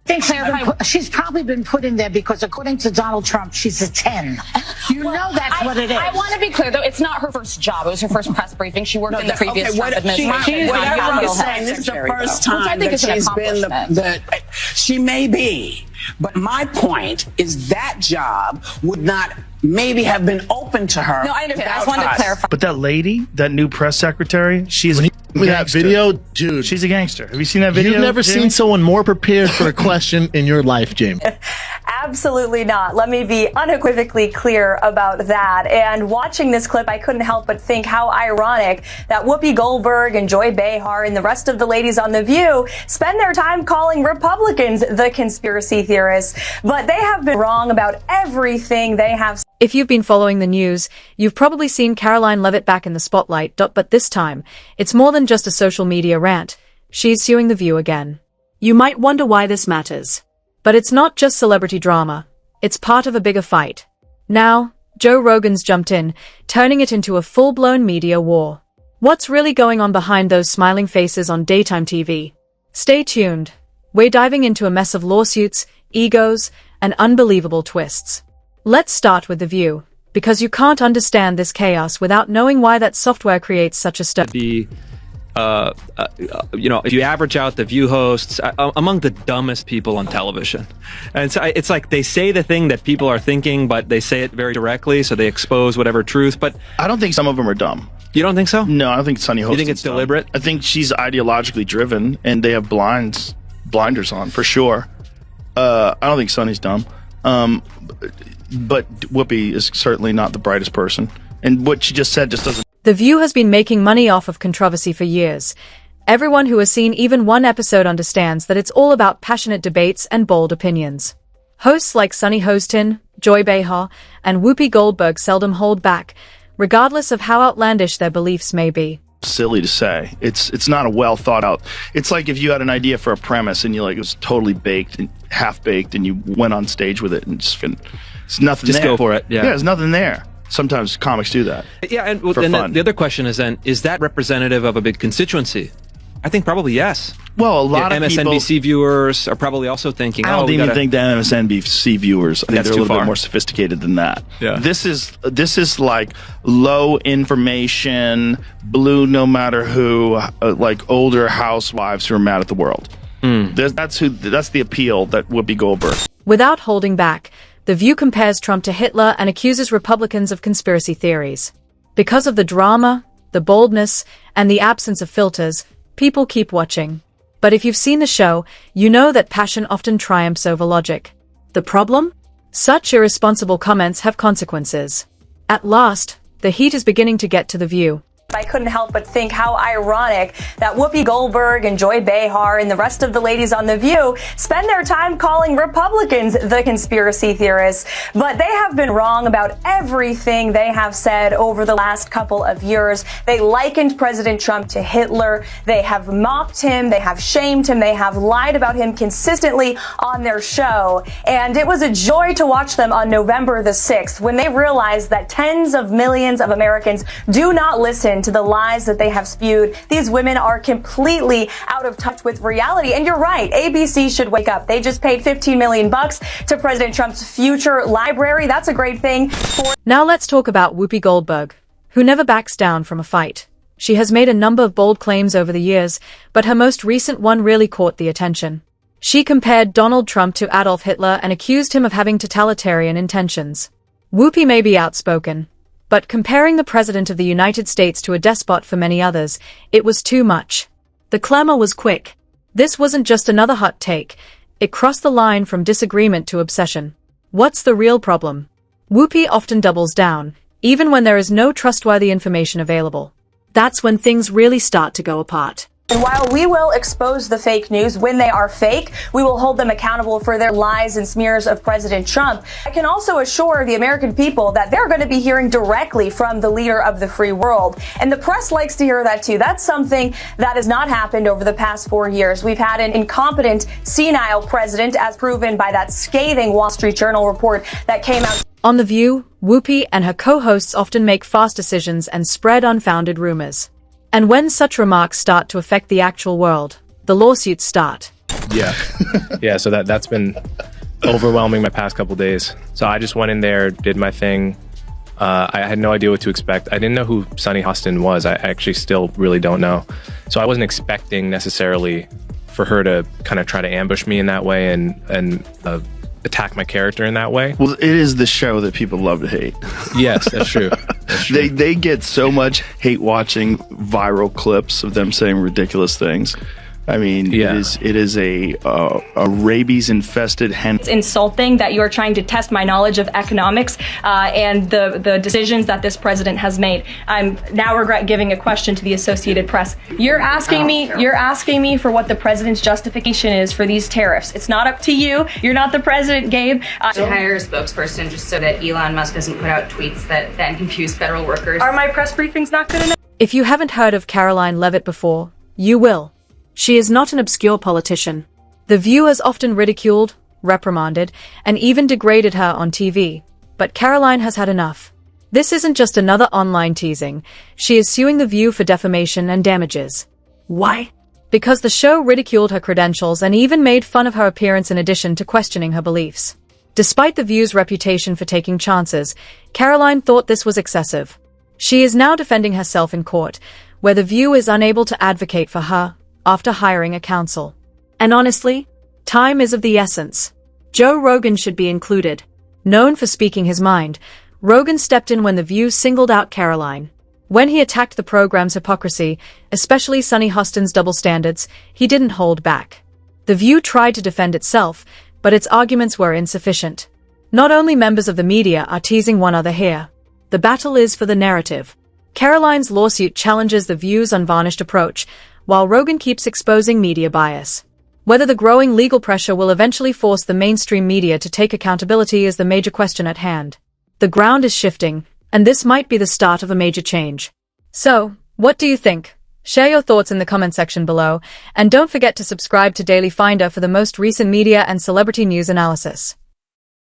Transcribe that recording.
think she's probably been put in there because, according to Donald Trump, she's a 10. You know that's what it is. I want to be clear, though. It's not her first job. It was her first press briefing. She worked in the previous Trump administration. What I'm saying, this is the first time that she's been she may be. But my point is that job would not maybe have been open to her. No, I understand. I just wanted to clarify. But that lady, that new press secretary, she's a that video, dude. She's a gangster. Have you seen that video? You've never seen someone more prepared for a question in your life, Jamie. Absolutely not. Let me be unequivocally clear about that. And watching this clip, I couldn't help but think how ironic that Whoopi Goldberg and Joy Behar and the rest of the ladies on The View spend their time calling Republicans the conspiracy theorists. But they have been wrong about everything they have. If you've been following the news, you've probably seen Karoline Leavitt back in the spotlight, but this time, it's more than just a social media rant. She's suing The View again. You might wonder why this matters. But it's not just celebrity drama. It's part of a bigger fight. Now, Joe Rogan's jumped in, turning it into a full-blown media war. What's really going on behind those smiling faces on daytime TV? Stay tuned. We're diving into a mess of lawsuits, egos, and unbelievable twists. Let's start with The View, because you can't understand this chaos without knowing why that software creates such a stir. If you average out The View hosts, among the dumbest people on television. And so it's like they say the thing that people are thinking, but they say it very directly, so they expose whatever truth. But I don't think some of them are dumb. You don't think so? No, I don't think Sunny Hostin. You think it's deliberate? I think she's ideologically driven, and they have blinders on, for sure. I don't think Sunny's dumb. But Whoopi is certainly not the brightest person. And what she just said just doesn't... The View has been making money off of controversy for years. Everyone who has seen even one episode understands that it's all about passionate debates and bold opinions. Hosts like Sunny Hostin, Joy Behar, and Whoopi Goldberg seldom hold back, regardless of how outlandish their beliefs may be. Silly to say. It's not a well thought out. It's like if you had an idea for a premise and it was totally baked and half baked, and you went on stage with it and it's nothing there. Just go for it. Yeah, there's nothing there. Sometimes comics do that. Yeah, and the other question is then, is that representative of a big constituency? I think probably yes. Well, a lot of MSNBC viewers are probably also thinking, I don't even think the MSNBC viewers, I think they're a little bit more sophisticated than that. Yeah. This is like low information, blue no matter who, like older housewives who are mad at the world. That's the appeal that Whoopi Goldberg. Without holding back, The View compares Trump to Hitler and accuses Republicans of conspiracy theories. Because of the drama, the boldness, and the absence of filters, people keep watching. But if you've seen the show, you know that passion often triumphs over logic. The problem? Such irresponsible comments have consequences. At last, the heat is beginning to get to The View. I couldn't help but think how ironic that Whoopi Goldberg and Joy Behar and the rest of the ladies on The View spend their time calling Republicans the conspiracy theorists. But they have been wrong about everything they have said over the last couple of years. They likened President Trump to Hitler. They have mocked him. They have shamed him. They have lied about him consistently on their show. And it was a joy to watch them on November the 6th when they realized that tens of millions of Americans do not listen to the lies that they have spewed. These women are completely out of touch with reality. And you're right, ABC should wake up. They just paid $15 million to President Trump's future library. That's a great thing. Now let's talk about Whoopi Goldberg, who never backs down from a fight. She has made a number of bold claims over the years, but her most recent one really caught the attention. She compared Donald Trump to Adolf Hitler and accused him of having totalitarian intentions. Whoopi may be outspoken, but comparing the President of the United States to a despot for many others, it was too much. The clamor was quick. This wasn't just another hot take. It crossed the line from disagreement to obsession. What's the real problem? Whoopi often doubles down, even when there is no trustworthy information available. That's when things really start to go apart. And while we will expose the fake news when they are fake, we will hold them accountable for their lies and smears of President Trump. I can also assure the American people that they're going to be hearing directly from the leader of the free world. And the press likes to hear that too. That's something that has not happened over the past 4 years. We've had an incompetent, senile president, as proven by that scathing Wall Street Journal report that came out. On The View, Whoopi and her co-hosts often make fast decisions and spread unfounded rumors. And when such remarks start to affect the actual world, the lawsuits start. Yeah. So that's been overwhelming my past couple days. So I just went in there, did my thing. I had no idea what to expect. I didn't know who Sunny Hostin was. I actually still really don't know. So I wasn't expecting necessarily for her to kind of try to ambush me in that way and attack my character in that way. Well, it is the show that people love to hate. Yes, that's true. They get so much hate watching viral clips of them saying ridiculous things. I mean, it is a rabies infested hen. It's insulting that you are trying to test my knowledge of economics and the decisions that this president has made. I'm now regret giving a question to the Associated Press. You're asking me for what the president's justification is for these tariffs. It's not up to you. You're not the president, Gabe. To hire a spokesperson just so that Elon Musk doesn't put out tweets that then confuse federal workers. Are my press briefings not good enough? If you haven't heard of Karoline Leavitt before, you will. She is not an obscure politician. The View has often ridiculed, reprimanded, and even degraded her on TV. But Karoline has had enough. This isn't just another online teasing. She is suing The View for defamation and damages. Why? Because the show ridiculed her credentials and even made fun of her appearance in addition to questioning her beliefs. Despite The View's reputation for taking chances, Karoline thought this was excessive. She is now defending herself in court, where The View is unable to advocate for her after hiring a counsel. And honestly, time is of the essence. Joe Rogan should be included. Known for speaking his mind, Rogan stepped in when The View singled out Karoline. When he attacked the program's hypocrisy, especially Sunny Hostin's double standards, he didn't hold back. The View tried to defend itself, but its arguments were insufficient. Not only members of the media are teasing one another here. The battle is for the narrative. Karoline's lawsuit challenges The View's unvarnished approach, while Rogan keeps exposing media bias. Whether the growing legal pressure will eventually force the mainstream media to take accountability is the major question at hand. The ground is shifting, and this might be the start of a major change. So, what do you think? Share your thoughts in the comment section below, and don't forget to subscribe to Daily Finder for the most recent media and celebrity news analysis.